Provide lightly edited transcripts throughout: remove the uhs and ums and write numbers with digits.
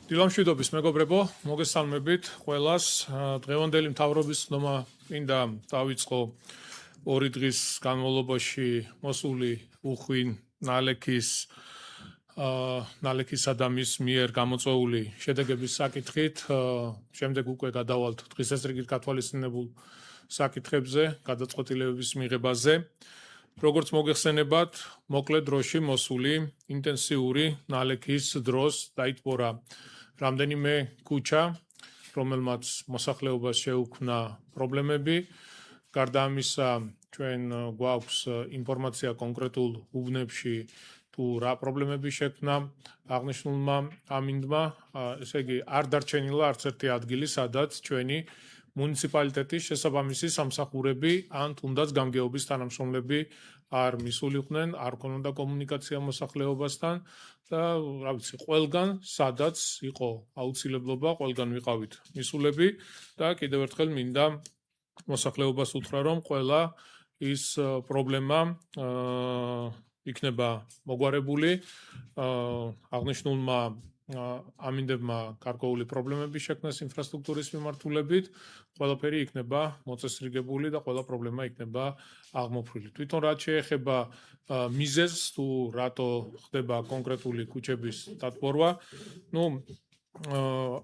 დილამშვიდობის მეგობრებო, მოგესალმებით ყველას. დღევანდელი მთავრობის ცნობა მინდა დავიწყო 2 დღის განმავლობაში მოსული უხვინ ნალექისა და მის მიერ გამოწვეული შედეგების საკითხით, შემდეგ უკვე გადავალთ დღის წესრიგით გათვალისწინებულ საკითხებზე, გადაწყვეტილებების მიღებაზე. როგორც მოგეხსენებათ, მოკლე დროში მოსული ინტენსიური ნალექის დროს დაიტბორა რამდენიმე ქუჩა, რომელმაც მოსახლეობას შეუქმნა პრობლემები. გარდა ამისა, ჩვენ გვაქვს ინფორმაცია კონკრეტულ უბნებში თუ რა პრობლემები შექმნა აღნიშნულმა ამინდმა, ესე იგი არ დარჩენილა არც ერთი ადგილი, სადაც ჩვენი მუნიციპალიტეტის შესაბამისი სამსახურები ან თუნდაც გამგეობის თანამშრომლები არ მისულიყვნენ, არ ქონოდა კომუნიკაცია მოსახლეობასთან და რა ვიცი, ყველგან სადაც იყო აუცილებლობა, ყველგან ვიყავით მისულები და კიდევ ერთხელ მინდა მოსახლეობას უთხრა, რომ ყველა ის პრობლემა იქნება მოგვარებული, აღნიშნულმა ამინდებმა გარკვეული პრობლემები შექმნეს ინფრასტრუქტურის მიმართულებით, ყველაფერი იქნება მოწესრიგებული და ყველა პრობლემა იქნება აღმოფხვრილი. თვითონ რაც შეეხება მიზეზს, თუ რატო ხდება კონკრეტული ქუჩების დატბორვა,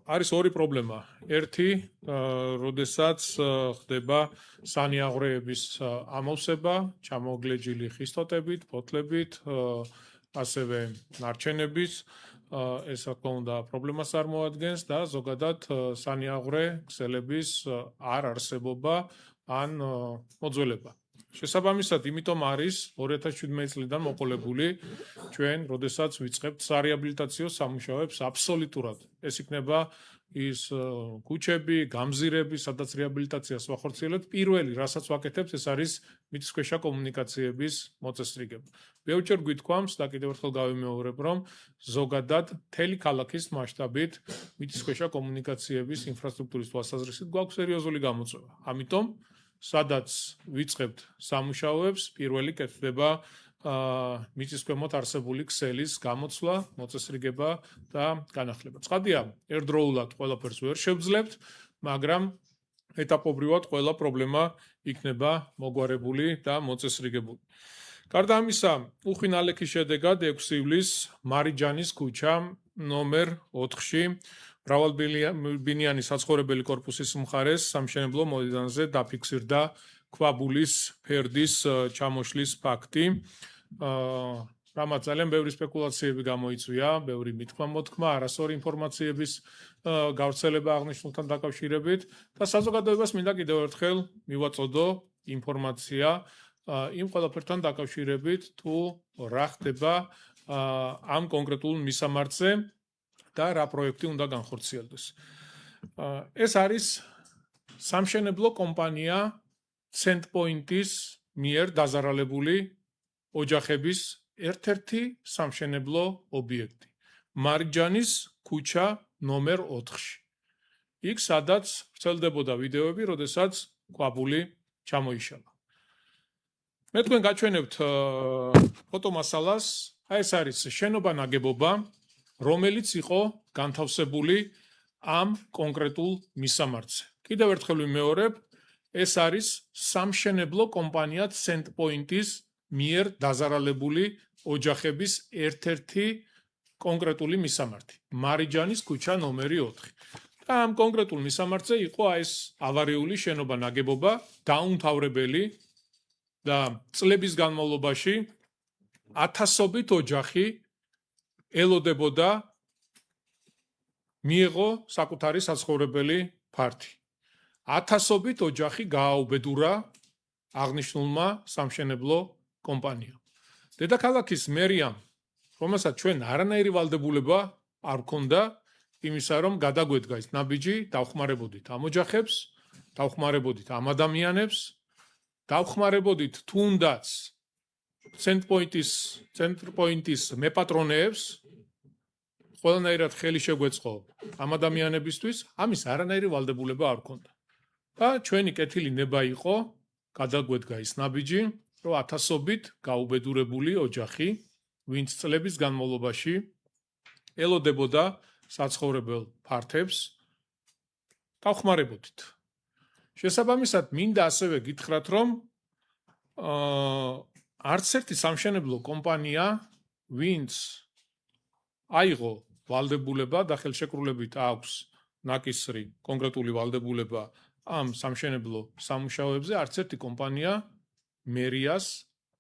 არის ორი პრობლემა. ერთი, როდესაც ხდება სანიაღვრეების ამოვსება, ჩამოგლეჯილი ხისტოტებით, ფოთლებით, ასევე ნარჩენების, ეს რა თქმა უნდა პრობლემას წარმოადგენს და ზოგადად სანიაღვრე ქსელების არ არსებობა ან მოძველება. შესაბამისად, იმიტომ არის 2017 წლიდან მოყოლებული ჩვენ, როდესაც ვიწყებთ სარეაბილიტაციო სამუშაოებს აბსოლუტურად. ეს იქნება ის ქუჩები, გამზირები, სადაც რეაბილიტაციას ვახორციელებთ. პირველი, რასაც ვაკეთებთ, ეს არის მიწისქვეშა კომუნიკაციების მოწესრიგება. ბევრჯერ გვითქვამს და კიდევ ერთხელ გავიმეორებ, რომ ზოგადად მთელი ქალაქის მასშტაბით მიწისქვეშა კომუნიკაციების ინფრასტრუქტურის თვალსაზრისით გვაქვს სერიოზული გამოწვევა. ამიტომ სადაც ვიწყებთ სამუშაოებს, პირველი კეთდება მიწისქვემოთ არსებული ქსელის გამოცვლა, მოწესრიგება და განახლება. ცხადია, ერთდროულად ყველაფერს ვერ შევძლებთ, მაგრამ ეტაპობრივად ყველა პრობლემა იქნება მოგვარებული და მოწესრიგებული. გარდა ამისა, უხვინ ნალექის შედეგად 6 ივლისს მარიჯანის ქუჩა ნომერ 4-ში მრავალბინიანი საცხოვრებელი კორპუსის მხარეს სამშენებლო მოედანზე დაფიქსირდა ქვაბულის ფერდის ჩამოშლის ფაქტი. რამაც ძალიან ბევრი სპეკულაციები გამოიწვია, ბევრი მithმა-მოთქმა, არასწორი ინფორმაციების გავრცელება აღნიშნულთან დაკავშირებით და საზოგადოებას მინდა კიდევ ერთხელ მივაწოდო ინფორმაცია იმ ყველაფერთან დაკავშირებით, თუ რა ხდება ამ კონკრეტულ მისამართზე და რა პროექტი უნდა განხორციელდეს. ეს არის სამშენებლო კომპანია CentPoint-ის მიერ დაზარალებული ოჯახების ერთ-ერთი სამშენებლო ობიექტი. მარიჯანის ქუჩა ნომერ 4-ში. იქ სადაც ვრცელდებოდა ვიდეოები, როდესაც ქვაბული ჩამოიშალა. მე თქვენ გაჩვენებთ ფოტომასალას, ეს არის შენობა ნაგებობა, რომელიც იყო განთავსებული ამ კონკრეტულ მისამართზე. კიდევ ერთხელ ვიმეორებ, ეს არის სამშენებლო კომპანია CentPoint-ის მიერ დაზარალებული ოჯახების ერთ-ერთი კონკრეტული მისამართი. მარიჯანის ქუჩა ნომერი 4. და ამ კონკრეტულ მისამართზე იყო ეს ავარიული შენობა ნაგებობა, დაუმთავრებელი და წლების განმავლობაში ათასობით ოჯახი ელოდებოდა მიეღო საკუთარი საცხოვრებელი ფართი. ათასობით ოჯახი გააუბედურა აღნიშნულმა სამშენებლო კომპანიამ. დედაქალაქის მერიამ, რომელსაც ჩვენ არანაირი ვალდებულება არ გვქონდა იმისა, რომ გადაგვედგა ის ნაბიჯი, დავხმარებოდით ამ ოჯახებს, დავხმარებოდით ამ ადამიანებს, დავხმარებოდით თუნდაც CentPoint-ის მეპატრონეებს, ყველანაირად ხელი შეგვეწყო ამ ადამიანებისთვის, ამის არანაირი ვალდებულება არ გვქონდა. და ჩვენი კეთილი ნება იყო, გადაგვედგა ის ნაბიჯი, რომ ათასობით გაუბედურებული ოჯახი, ვინც წლების განმავლობაში ელოდებოდა საცხოვრებელ ფართებს დავხმარებოდით. შესაბამისად, მინდა ასევე გითხრათ, რომ არც ერთი სამშენებლო კომპანია, ვინც აიღო ვალდებულება და ხელშეკრულებით აქვს ნაკისრი კონკრეტული ვალდებულება ამ სამშენებლო სამუშაოებზე, არც ერთი კომპანია მერიას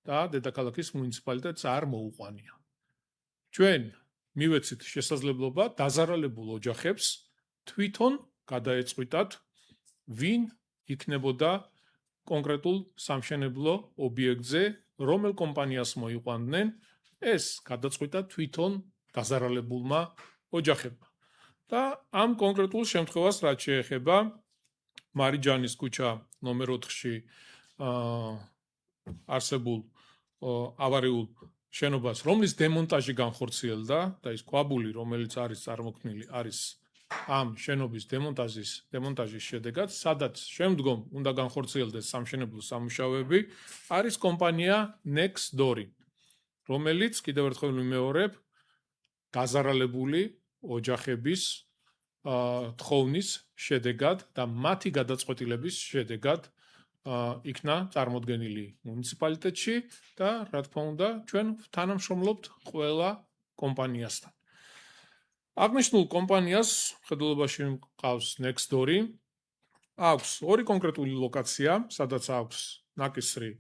და დედაქალაქის მუნიციპალიტეტს არ მოუყვანია. ჩვენ მივეცით შესაძლებლობა დაზარალებულ ოჯახებს თვითონ გადაეწყვიტათ, ვინ იქნებოდა კონკრეტულ სამშენებლო ობიექტზე, რომელ კომპანიას მოიყვანდნენ, ეს გადაწყვიტა თვითონ დაზარალებულმა ოჯახებმა. და ამ კონკრეტულ შემთხვევას, რაც შეეხება მარიჯანის ქუჩა ნომერ 4-ში არსებულ ავარიულ შენობას, რომლის დემონტაჟი განხორციელდა და ის ქვაბული, რომელიც არის წარმოქმნილი, არის ამ შენობის დემონტაჟის შედეგად, სადაც შემდგომ უნდა განხორციელდეს სამშენებლო სამუშაოები, არის კომპანია Nextdoor, რომელიც კიდევ ერთხელ ვიმეორებ, დაზარალებული ოჯახების თხოვნის შედეგად და მათი გადაწყვეტილების შედეგად იქნა წარმოდგენილი მუნიციპალიტეტში და რა თქმა უნდა, ჩვენ თანამშრომლობთ ყველა კომპანიასთან. აღნიშნულ კომპანიას მხედველობაში მყავს Nextdoor, აქვს ორი კონკრეტული ლოკაცია, სადაც აქვს ნაკისრი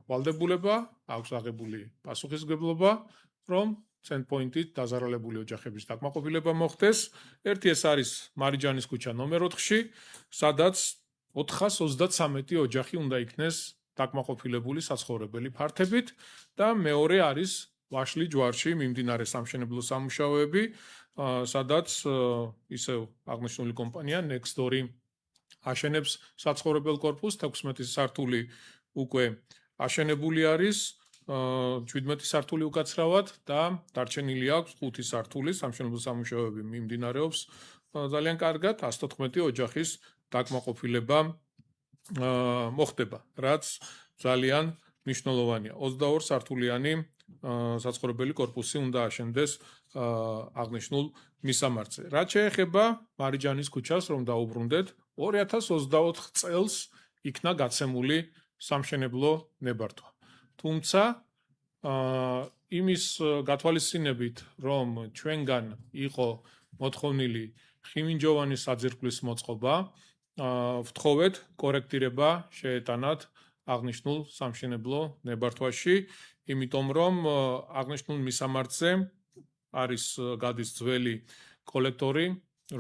ვალდებულება, აქვს აღებული პასუხისმგებლობა, რომ Endpoint-ით დაზარალებული ოჯახების დაკმაყოფილება მოხდეს. ერთი ეს არის მარიჯანის ქუჩა ნომერ 4-ში, სადაც 433 ოჯახი უნდა იქნეს დაკმაყოფილებული საცხოვრებელი ფართებით და მეორე არის ვაშლი ჯვარში მიმდინარე სამშენებლო სამუშაოები, სადაც ისევ აღნიშნული კომპანია Nextdoor აშენებს საცხოვრებელ კორპუსს, 16 სართული უკვე აშენებული არის, 17 სართული უკაცრავად და დარჩენილი აქვს 5 სართული, სამშენებლო სამუშაოები მიმდინარეობს ძალიან კარგად, 114 ოჯახის დაკმაყოფილება მოხდება, რაც ძალიან მნიშვნელოვანია. 22 სართულიანი საცხოვრებელი კორპუსი უნდა აშენდეს აღნიშნულ მისამართზე. რაც შეეხება მარიჯანის ქუჩას, რომ დაუბრუნდეთ, 2024 წელს იქნა გაცემული სამშენებლო ნებართვა. თუმცა იმის გათვალისწინებით, რომ ჩვენგან იყო მოთხოვნილი ხიმინჯოვანის საძირკვლის მოწყობა, ვთხოვეთ კორექტირება შეეტანათ აღნიშნულ სამშენებლო ნებართვაში, იმიტომ რომ აღნიშნულ მისამართზე არის გადის ძველი კოლექტორი,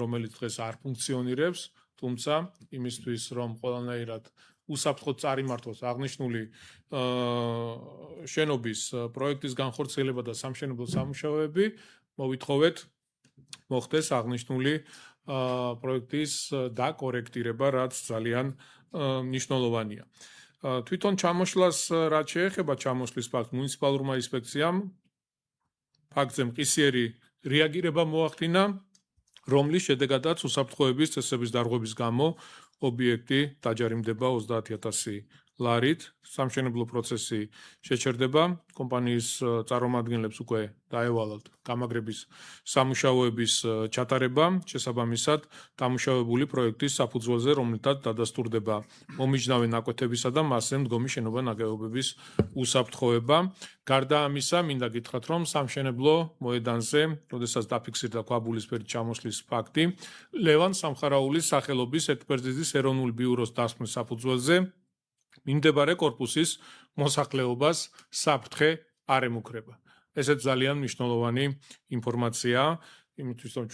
რომელიც დღეს არ ფუნქციონირებს, თუმცა იმისთვის, რომ ყველანაირად უსაფრთხოდ წარიმართოს აღნიშნული შენობის პროექტის განხორციელება და სამშენებლო სამუშაოები, მოვითხოვეთ მოხდეს აღნიშნული პროექტის დაკორექტირება, რაც ძალიან მნიშვნელოვანია. თვითონ ჩამოშლას რაც შეეხება ჩამოშლის ფაქტს, მუნიციპალურმა ინსპექციამ ფაქტზე მყისიერი რეაგირება მოახდინა, რომლის შედეგადაც უსაფრთხოების წესების დარღვევის გამო ობიექტი დაჯარიმდება 30,000 ლარით. სამშენებლო პროცესი შეჩერდება. კომპანიის წარმომადგენლებს უკვე დაევალათ გამაგრების სამუშაოების ჩატარება, შესაბამისად დამუშავებული პროექტის საფუძველზე, რომლითაც დადასტურდება მომიჯნავე ნაკვეთებისა და მასზე მდგომი შენობა-ნაგებობების უსაფრთხოება. გარდა ამისა, მინდა გითხრათ, რომ სამშენებლო მოედანზე, როდესაც დაფიქსირდა ქვაბულის ფერით ჩამოშლის ფაქტი, ლევან სამხარაულის სახელობის ექსპერტიზის ეროვნული ბიუროს დასკვნის საფუძველზე მიმდებარე კორპუსის მოსახლეობას საფრთხე არ ემუქრება. ესეც ძალიან მნიშვნელოვანი ინფორმაციაა, იმისთვის რომ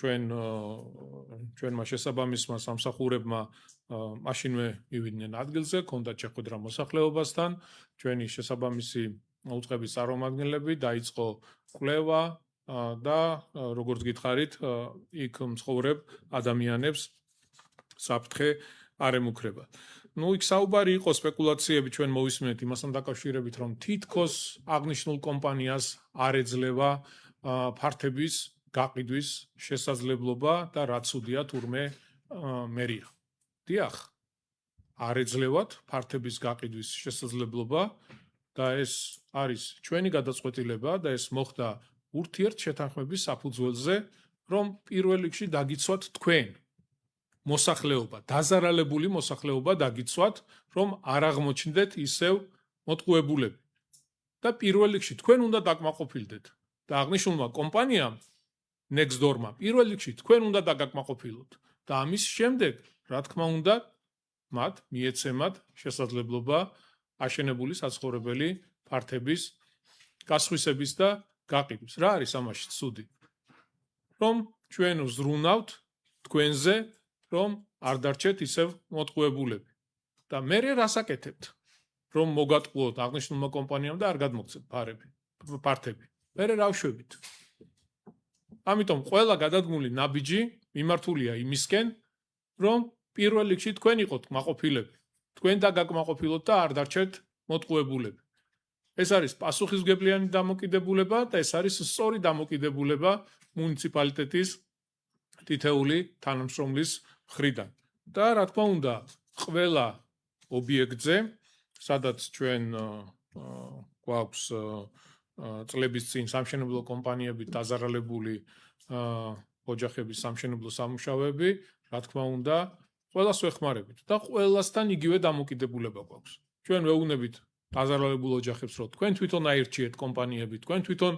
ჩვენმა შესაბამისმა სამსახურებმა მაშინვე მივიდნენ ადგილზე, ჰქონდათ შეხვედრა მოსახლეობასთან, ჩვენი შესაბამისი უწყების წარმომადგენლები დაიწყო კვლევა და როგორც გითხარით, იქ მცხოვრებ ადამიანებს საფრთხე არ ემუქრება. იქ საუბარი იყო სპეკულაციები ჩვენ მოვისმენთ იმასთან დაკავშირებით, რომ თითქოს აღნიშნულ კომპანიას არ ეძლევა ფართების გაყიდვის შესაძლებლობა და რაც უდია თურმე მერია. დიახ, არ ეძლევათ ფართების გაყიდვის შესაძლებლობა და ეს არის ჩვენი გადაწყვეტილება და ეს მოხდა ურთიერთშეთანხმების საფუძველზე, რომ პირველ რიგში დაგიცვათ თქვენ მოსახლეობა, დაზარალებული მოსახლეობა დაგიცვათ, რომ არ აღმოჩნდეთ ისევ მოტყუებულები. და პირველ რიგში თქვენ უნდა დაკმაყოფილდეთ. და აღნიშნულმა კომპანიამ Nextdoor-მა პირველ რიგში თქვენ უნდა დაგაკმაყოფილოთ. და ამის შემდეგ, რა თქმა უნდა, მათ მიეცემათ შესაძლებლობა აშენებული საცხოვრებელი ფართების გასხვისების და გაყიდვის. რა არის ამაში ცუდი? რომ ჩვენ ვზრუნავთ თქვენზე, რომ არ დარჩეთ ისევ მოტყუებულები. და მე რას აკეთებთ? რომ მოგატყუოთ აღნიშნულმა კომპანიამ და არ გადმოგცეთ ფართები. მე რა ვშვებით? ამიტომ ყველა გადადგმული ნაბიჯი მიმართულია იმისკენ, რომ პირველ რიგში თქვენ იყოთ კმაყოფილები. თქვენ დაგაკმაყოფილოთ და არ დარჩეთ მოტყუებულები. ეს არის პასუხისმგებლიანი დამოკიდებულება და ეს არის სწორი დამოკიდებულება მუნიციპალიტეტის თითეული თანამშრომლის მხრიდან. და რა თქმა უნდა, ყველა ობიექტზე, სადაც ჩვენ გვაქვს წლების წინ სამშენებლო კომპანიებით დაზარალებული ოჯახების სამშენებლო სამუშაოები, რა თქმა უნდა, ყველას ვეხმარებით და ყველასთან იგივე დამოკიდებულება გვაქვს. ჩვენ ვეუბნებით დაზარალებულ ოჯახებს, რომ თქვენ თვითონ აირჩიეთ კომპანიები, თქვენ თვითონ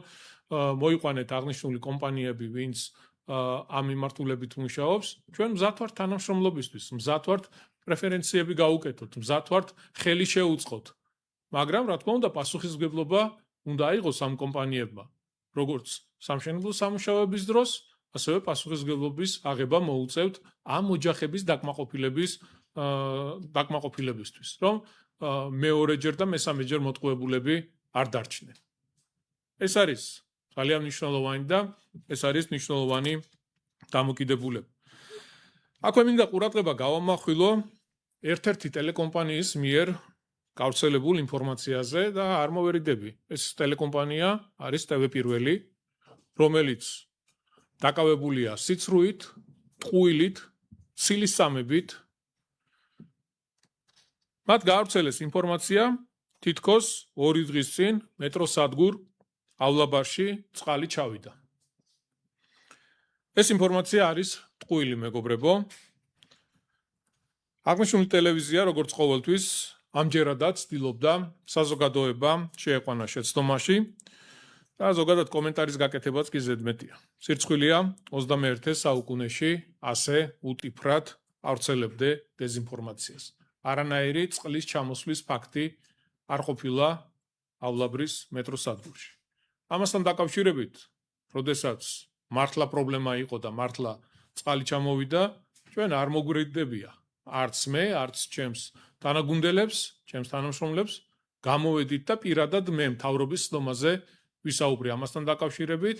მოიყვანეთ აღნიშნული კომპანიები, ვინც ამ მიმართულებით მუშაობს, ჩვენ მზად ვართ თანამშრომლობისთვის, მზად ვართ პრეფერენციები გაუკეთოთ, მზად ვართ ხელი შეუწყოთ. მაგრამ რა თქმა უნდა, პასუხისმგებლობა უნდა აიღოს ამ კომპანიებმა, როგორც სამშენებლო სამუშაოების დროს, ასევე პასუხისმგებლობის აღება მოუწევთ ამ ოჯახების დაკმაყოფილებისთვის, რომ მეორეჯერ და მესამეჯერ მოტყუებულები არ დარჩნენ. ეს არის ძალიან მნიშვნელოვანი და ეს არის მნიშვნელოვანი დამოკიდებულება. აქვე მინდა ყურადღება გავამახვილო ერთ-ერთი ტელეკომპანიის მიერ გავრცელებულ ინფორმაციაზე და არ მოვერიდები. ეს ტელეკომპანია არის TV1, რომელიც დაკავებულია სიცრუით, ტყუილით, ცილისწამებით. მათ გაავრცელეს ინფორმაცია, თითქოს 2 დღის წინ მეტროსადგურ ავლაბარში წყალი ჩავიდა. ეს ინფორმაცია არის ტყუილი, მეგობრებო. აღნიშნული ტელევიზია, როგორც ყოველთვის, ამჯერადაც ცდილობდა საზოგადოება შეეყვანა შეცდომაში და ზოგადად კომენტარის გაკეთებაც კი ზედმეტია. სირცხვილია 21 საუკუნეში ასე უტიფრად ავრცელებდე დეზინფორმაციას. არანაირი წყლის ჩამოსვლის ფაქტი არ ყოფილა ავლაბრის მეტროსადგურში. ამასთან დაკავშირებით, როდესაც მართლა პრობლემა იყო და მართლა წყალი ჩამოვიდა, ჩვენ არ მოგვირდებია. არც მე, არც ჩემს თანაგუნდელებს, ჩემს თანამშრომლებს გამოვედით და პირადად მე მთავრობის ცდომაზე ვისაუბრე ამასთან დაკავშირებით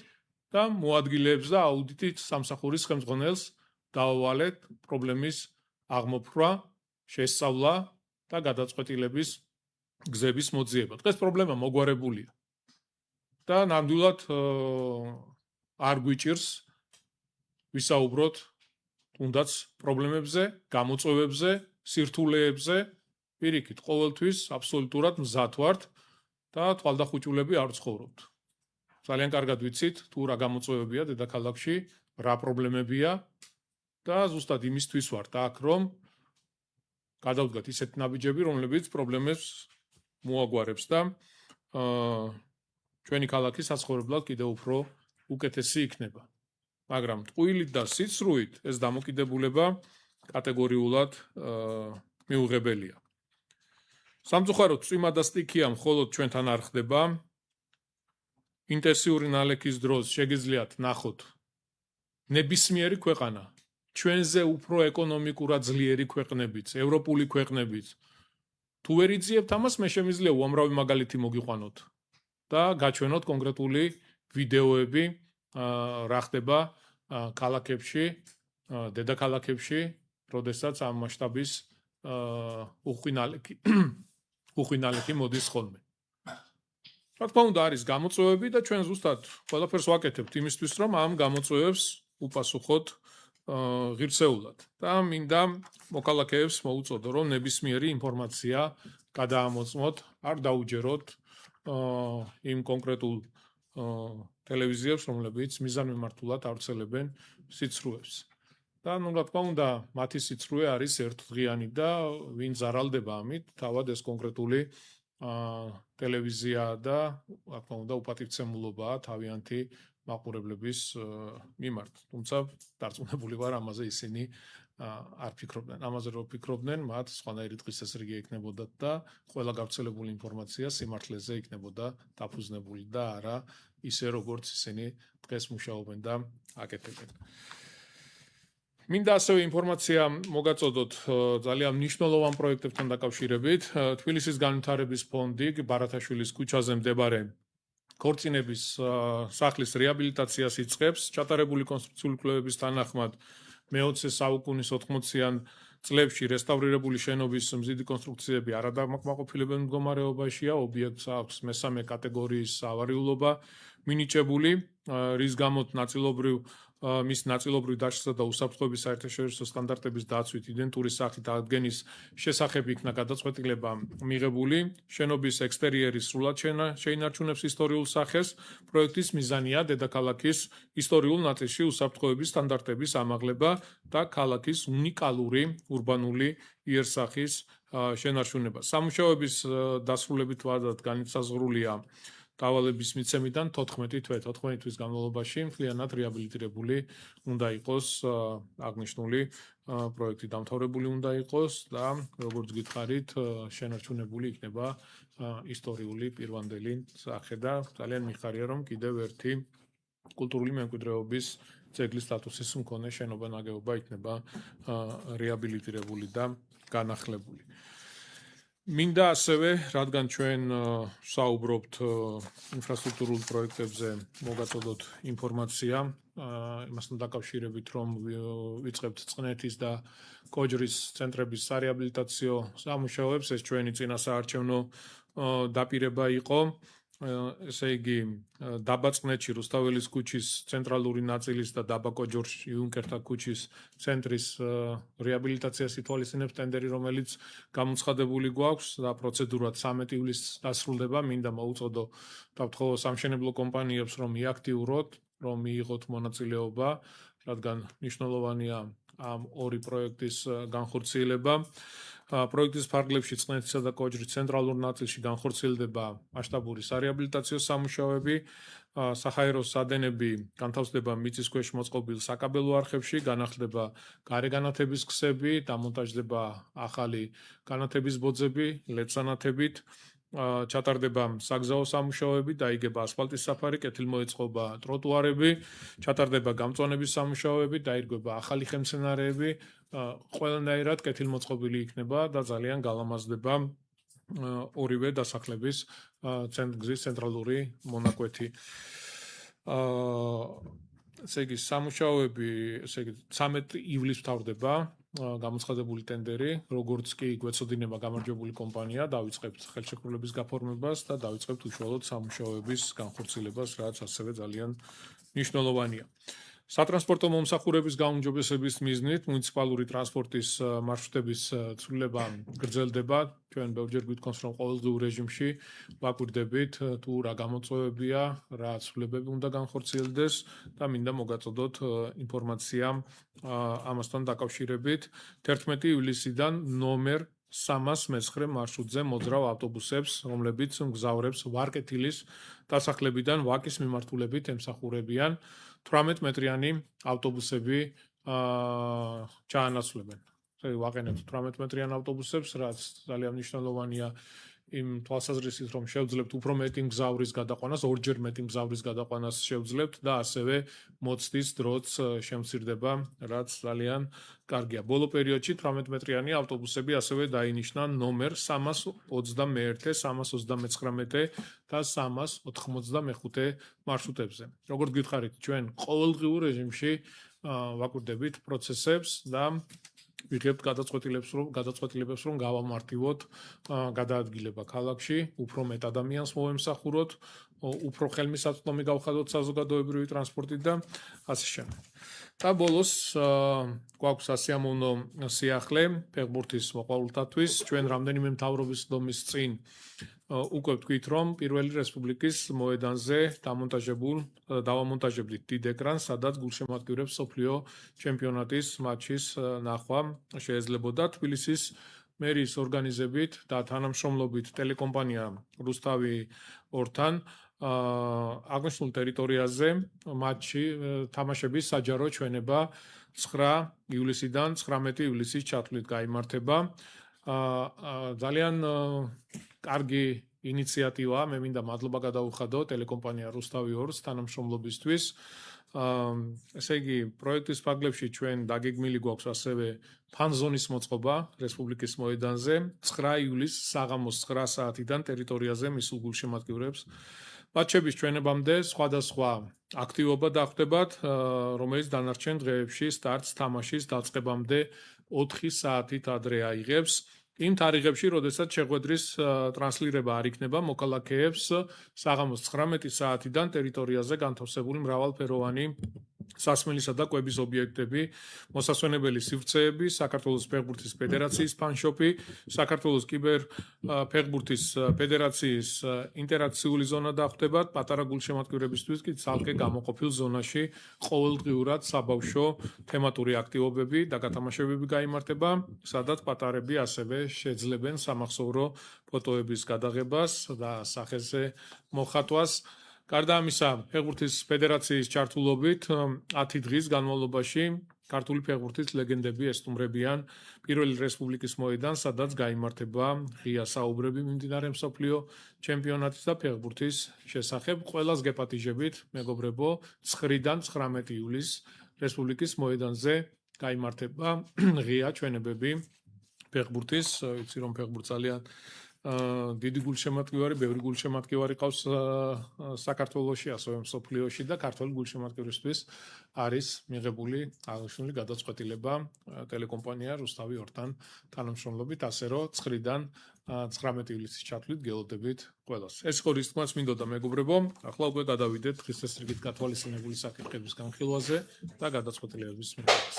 და მოადგილეებს და აუდიტით სამსახურის ხელმძღვანელს დავავალეთ პრობლემის აღმოფხვრა, შესწავლა და გადაწყვეტილების გზების მოძიება. დღეს პრობლემა მოგვარებულია და ნამდვილად არ გვიჭირს ვისაუბროთ თუნდაც პრობლემებზე, გამოწვევებზე, სირთულეებზე, პირიქით, ყოველთვის აბსოლუტურად მზად ვართ და თვალდახუჭულები არ ვცხოვრობთ. ძალიან კარგად ვიცით თუ რა გამოწვევებია დედაქალაქში, რა პრობლემებია და ზუსტად იმისთვის ვართ აქ, რომ გადავდგათ ისეთ ნაბიჯები, რომლებიც პრობლემებს მოაგვარებს და ჩვენი ქალაქი საცხოვრებლად კიდევ უფრო უკეთესი იქნება. მაგრამ ტყუილით და სიცრუით ეს დამოკიდებულება კატეგორიულად მიუღებელია. სამწუხაროდ წვიმა და სტიქია მხოლოდ ჩვენთან არ ხდება. ინტენსიური ნალექის დროს შეგიძლიათ ნახოთ ნებისმიერი ქვეყანა, ჩვენზე უფრო ეკონომიკურად ძლიერი ქვეყნებიც, ევროპული ქვეყნებიც. თუ ვერ იძიებთ ამას, მე შემიძლია უამრავი მაგალითი მოგიყვანოთ და გაჩვენოთ კონკრეტული ვიდეოები, რა ხდება ქალაქებში, დედაქალაქებში, როდესაც ამ მასშტაბის უხვინალექი მოდის ხოლმე. რა თქმა უნდა, არის გამოწვევები და ჩვენ ზუსტად ყველაფერს ვაკეთებთ იმისთვის, რომ ამ გამოწვევებს უპასუხოთ ღირსეულად. და მინდა მოქალაქეებს მოუწოდო, რომ ნებისმიერი ინფორმაცია გადაამოწმოთ, არ დაუჯეროთ იმ კონკრეტულ ტელევიზიებს, რომლებიც მიზანმიმართულად ავრცელებენ სიცრუეს. და რა თქმა უნდა, მათი სიცრუე არის ერთდღიანი და ვინ ზარალდება ამით, თავად ეს კონკრეტული ტელევიზია და რა თქმა უნდა, უპატივცემულობაა თავიანთი მაყურებლების მიმართ. თუმცა დარწმუნებული ვარ, ამაზე ისინი არ ფიქრობდნენ. ამაზე რო ფიქრობდნენ, მათ სხვანაირი დღესასრიგი ექნებოდათ და ყველა გავრცელებული ინფორმაცია სიმართლეზე იქნებოდა დაფუძნებული და არა ისე როგორც ისინი დღეს მუშაობენ და აკეთებენ. მინდა ასევე ინფორმაცია მოგაწოდოთ ძალიან მნიშვნელოვან პროექტებთან დაკავშირებით. თბილისის განვითარების ფონდი ბარათაშვილის ქუჩაზე მდებარე ქორწინების სახლის რეაბილიტაციას იწყებს. ჩატარებული კონსტრუქციული კვლევების თანახმად მე-20 საუკუნის 80-იან წლებში რესტავრირებული შენობის მზიდი კონსტრუქციები არადამაკმაყოფილებელ მდგომარეობაშია. ობიექტს აქვს მესამე კატეგორიის ავარიულობა მინიჭებული, რის გამოც მის ნაწილობრივ დაშლისა და უსაფრთხოების საერთაშორისო სტანდარტების დაცვით იდენტური სახით აღდგენის შესახებ იქნა გადაწყვეტილება მიღებული. შენობის ექსტერიერი სრულად შეინარჩუნებს ისტორიულ სახეს. პროექტის მიზანია დედაქალაქის ისტორიულ ნაწილში უსაფრთხოების სტანდარტების ამაღლება და ქალაქის უნიკალური ურბანული იერსახის შენარჩუნება. სამუშაოების დასრულებით ვადად განისაზღვრულია დავალების მიცემიდან 14 თვის განმავლობაში მთლიანად რეაბილიტირებული უნდა იყოს აღნიშნული პროექტი, დამთავრებული უნდა იყოს და როგორც გითხარით, შენარჩუნებული იქნება ისტორიული პირვანდელი სახე და ძალიან მიხარია, რომ კიდევ ერთი კულტურული მემკვიდრეობის ძეგლის სტატუსის მქონე შენობა ნაგებობა იქნება რეაბილიტირებული და განახლებული. მინდა ასევე, რადგან ჩვენ საუბრობთ ინფრასტრუქტურულ პროექტებზე, მოგაწოდოთ ინფორმაცია იმასთან დაკავშირებით, რომ ვიწყებთ წყნეთის და კოჯრის ცენტრების სარეაბილიტაციო სამუშაოებს. ეს ჩვენი წინასაარჩევნო დაპირება იყო. ესე იგი, დაბა წყნეთში რუსთაველის ქუჩის ცენტრალური ნაწილის და დაბა კოჯორში იუნკერთა ქუჩის ცენტრის რეაბილიტაციას ითვალისწინებს ტენდერი, რომელიც გამოცხადებული გვაქვს და პროცედურად 13 ივლისს დასრულდება. მინდა მოუწოდო დავთხოვო სამშენებლო კომპანიებს, რომ იაქტიუროთ, რომ მიიღოთ მონაწილეობა, რადგან მნიშვნელოვანია ამ ორი პროექტის განხორციელება. პროექტის ფარგლებში წყნეთისა და კოჯრის ცენტრალურ ნაწილში განხორციელდება მასშტაბური სარეაბილიტაციო სამუშაოები. საჰაერო სადენები განთავსდება მიწისქვეშ მოწყობილ საკაბელო არხებში, განახლდება გარეგანათების ქსები, დამონტაჟდება ახალი განათების ბოძები ლედსანათებით, ჩატარდება საგზაო სამუშაოები, დაიგება ასფალტის საფარი, კეთილმოეწყობა ტროტუარები, ჩატარდება გამწვანების სამუშაოები, დაირგვება ახალი ხელმცენარეები, ყველანაირად კეთილმოწყობილი იქნება და ძალიან გალამაზდება ორივე დასახლების გზის ცენტრალური მონაკვეთი. ესე იგი, სამუშაოები, ესე იგი, 13 ივლისს მთავრდება გამოცხადებული ტენდერი, როგორც კი გვეცოდინება გამარჯვებული კომპანია, დავიწყებთ ხელშეკრულების გაფორმებას და დავიწყებთ უშუალოდ სამუშაოების განხორციელებას, რაც ასევე ძალიან მნიშვნელოვანია. სატრანსპორტო მომსახურების გაუმჯობესების მიზნით მუნიციპალური ტრანსპორტის მარშრუტების ცვლილება გრძელდება. ჩვენ ბევრჯერ გვითხოვს, რომ ყოველდღიურ რეჟიმში ვაკვირდებით თუ რა გამოწვევებია, რა ცვლილებები უნდა განხორციელდეს და მინდა მოგაწოდოთ ინფორმაცია ამასთან დაკავშირებით. 11 ივლისიდან ნომერ 309 მარშრუტზე მოძრავ ავტობუსებს, რომლებიც მგზავრებს ვარკეთილის დასახლებიდან ვაკის მიმართულებით ემსახურებიან 18 მეტრიანი ავტობუსები ჩაანაცვლებენ. ვაყენებთ 18 მეტრიან ავტობუსებს, რაც ძალიან მნიშვნელოვანია იმ თვალსაზრისით, რომ შევძლებთ უფრო მეტი მგზავრის გადაყვანას, ორჯერ მეტი მგზავრის გადაყვანას შევძლებთ და ასევე მოცდის დროც შემცირდება, რაც ძალიან კარგია. ბოლო პერიოდში 18 მეტრიანი ავტობუსები ასევე დაინიშნა ნომერ 321, 329 და 395 მარშრუტებზე. როგორც გითხარით, ჩვენ ყოველდღიურ რეჟიმში ვაკვირდებით პროცესებს და ვიღებთ გადაწყვეტილებებს, რომ გავამართივოთ გადაადგილება ქალაქში, უფრო მეტ ადამიანს მოვემსახუროთ, უფრო ხელმისაწვდომი გავხადოთ საზოგადოებრივი ტრანსპორტით და ასე შემდეგ. და ბოლოს გვაქვს სასიამოვნო სიახლე ფეხბურთის მოყვარულთათვის. ჩვენ რამდენიმე მთავრობის დომის წინ უკვე ვთქვით, რომ პირველი რესპუბლიკის მოედანზე დავამონტაჟებდით დიდ ეკრანს, სადაც გულშემატკივრებს მსოფლიო ჩემპიონატის მატჩის ნახვა შეეძლებოდა. თბილისის მერის ორგანიზებით და თანამშრომლობით ტელეკომპანია რუსთავი 2-თან აღნიშნულ ტერიტორიაზე მატჩი თამაშების საჯარო ჩვენება 9 ივლისიდან 19 ივლისის ჩათვლით გაიმართება. ძალიან კარგი ინიციატივა, მე მინდა მადლობა გადავუხადო ტელეკომპანია რუსთავი 2-ს თანამშრომლობისთვის. ესე იგი, პროექტის ფარგლებში ჩვენ დაგეგმილი გვაქვს ასევე ფანზონის მოწყობა რესპუბლიკის მოედანზე 9 ივლისს საღამოს 9 საათიდან ტერიტორიაზე მისულ გულშემატკივრებს მატჩების ჩვენებამდე სხვადასხვა აქტივობა დახვდებათ, რომელიც დანარჩენ დღეებში სტარტს თამაშის დაწყებამდე 4 საათით ადრე აიღებს. იმ თარიღებში, როდესაც შეხვედრის ტრანსლირება არ იქნება, მოქალაქეებს საღამოს 19 საათიდან ტერიტორიაზე განთავსებული მრავალფეროვანი სასმელისა და კვების ობიექტები, მოსასვენებელი სივრცეები, საქართველოს ფეხბურთის ფედერაციის ფანშოპი, საქართველოს კიბერფეხბურთის ფედერაციის ინტერაქციული ზონა დახვდებათ, პატარა გულშემატკივრებისთვის კი ცალკე გამოყოფილ ზონაში ყოველდღიურად საბავშვო თემატური აქტივობები და გათამაშებები გაიმართება, სადაც პატარები ასევე შეძლებენ სამახსოვრო ფოტოების გადაღებას და სახეზე მოხატვას. გარდა ამისა, ფეხბურთის ფედერაციის ჩართულობით 10 დღის განმავლობაში ქართული ფეხბურთის ლეგენდები ესტუმრებიან პირველი რესპუბლიკის მოედანს, სადაც გაიმართება ღია საუბრები მიმდინარე მსოფლიო ჩემპიონატის და ფეხბურთის შესახებ. ყველას გეპატიჟებით, მეგობრებო, 9-დან 19 ივლისს რესპუბლიკის მოედანზე გაიმართება ღია ჩვენებები ფეხბურთის. ვიცი რომ ფეხბურთი ძალიან დიდი გულშემატკივარი, ბევრი გულშემატკივარი ყავს საქართველოში, ასევე მსოფლიოში და ქართული გულშემატკივრისთვის არის მიღებული აღნიშნული გადაწყვეტილება ტელეკომპანია რუსთავი 2-თან თანამშრომლობით, ასე რომ 9-დან 19 ივლისის ჩათვლით გელოდებით ყველას. ეს იყო რის თქმაც მინდოდა, მეგობრებო, ახლა უკვე გადავიდეთ დღის წესრიგით გათვალისწინებული საკითხების განხილვაზე და გადაწყვეტილებების მიღებას.